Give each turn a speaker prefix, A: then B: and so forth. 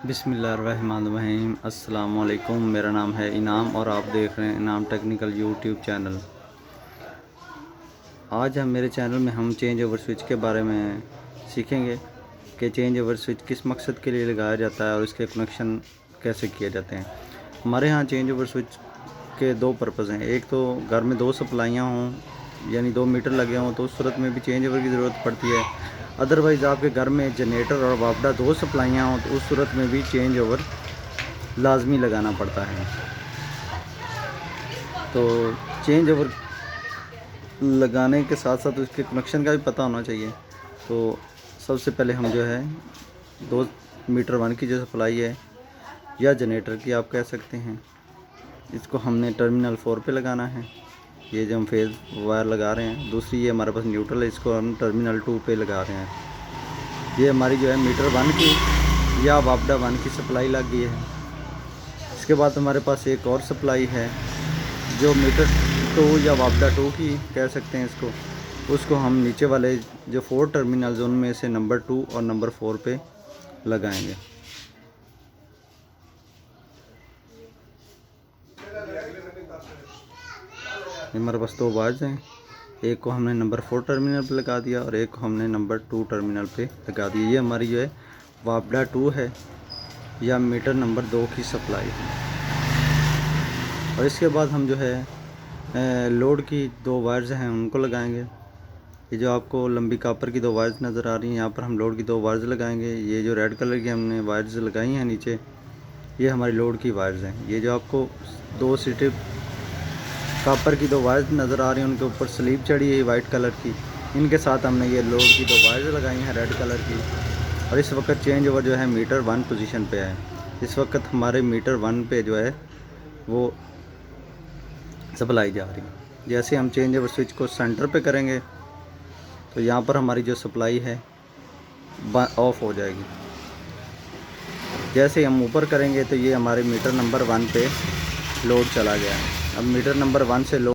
A: बिस्मिल्लाहिर्रहमानिर्रहीम। अस्सलाम वालेकुम। मेरा नाम है इनाम और आप देख रहे हैं इनाम टेक्निकल यूट्यूब चैनल। आज मेरे चैनल में हम चेंज ओवर स्विच के बारे में सीखेंगे कि चेंज ओवर स्विच किस मकसद के लिए लगाया जाता है और इसके कनेक्शन कैसे किए जाते हैं। हमारे यहाँ चेंज ओवर स्विच के दो पर्पज़ हैं। एक तो घर में दो सप्लाइयाँ हों यानी 2 मीटर लगे हों तो उस सूरत में भी चेंज ओवर की ज़रूरत पड़ती है। अदरवाइज़ आपके घर में जनरेटर और वापडा दो सप्लाइयाँ हों तो उस सूरत में भी चेंज ओवर लाजमी लगाना पड़ता है। तो चेंज ओवर लगाने के साथ साथ उसके कनेक्शन का भी पता होना चाहिए। तो सबसे पहले हम जो है 2 मीटर 1 की जो सप्लाई है या जनरेटर की आप कह सकते हैं, इसको हमने टर्मिनल 4 पे लगाना है। ये जो हम फेज़ वायर लगा रहे हैं। दूसरी ये हमारे पास न्यूट्रल है, इसको हम टर्मिनल 2 पे लगा रहे हैं। ये हमारी जो है मीटर 1 की या वापडा 1 की सप्लाई लग गई है। इसके बाद हमारे पास एक और सप्लाई है जो मीटर 2 या वापडा 2 की कह सकते हैं इसको। उसको हम नीचे वाले जो 4 टर्मिनल्स उनमें से नंबर 2 और नंबर 4 पे लगाएंगे। हमारे पास 2 वायर्स हैं, एक को हमने नंबर 4 टर्मिनल पे लगा दिया और एक को हमने नंबर 2 टर्मिनल पे लगा दिया। ये हमारी जो है वापडा 2 है या मीटर नंबर 2 की सप्लाई है। और इसके बाद हम जो है लोड की 2 वायर्स हैं उनको लगाएंगे। ये जो आपको लंबी कापर की 2 वायर्स नज़र आ रही हैं, यहाँ पर हम लोड की 2 वायर्स लगाएंगे। ये जो रेड कलर की हमने वायर्स लगाई हैं नीचे, ये हमारी लोड की वायर्स हैं। ये जो आपको 2 स्ट्रिप कापर की 2 वायर्स नज़र आ रही हैं, उनके ऊपर स्लीव चढ़ी है वाइट कलर की, इनके साथ हमने ये लोड की 2 वायर्स लगाई हैं रेड कलर की। और इस वक्त चेंज ओवर जो है मीटर 1 पोजीशन पे है। इस वक्त हमारे मीटर 1 पे जो है वो सप्लाई जा रही है। जैसे हम चेंज ओवर स्विच को सेंटर पे करेंगे तो यहाँ पर हमारी जो सप्लाई है ऑफ हो जाएगी। जैसे हम ऊपर करेंगे तो ये हमारे मीटर नंबर 1 पे लोड चला गया है। अब मीटर नंबर 1 से लोड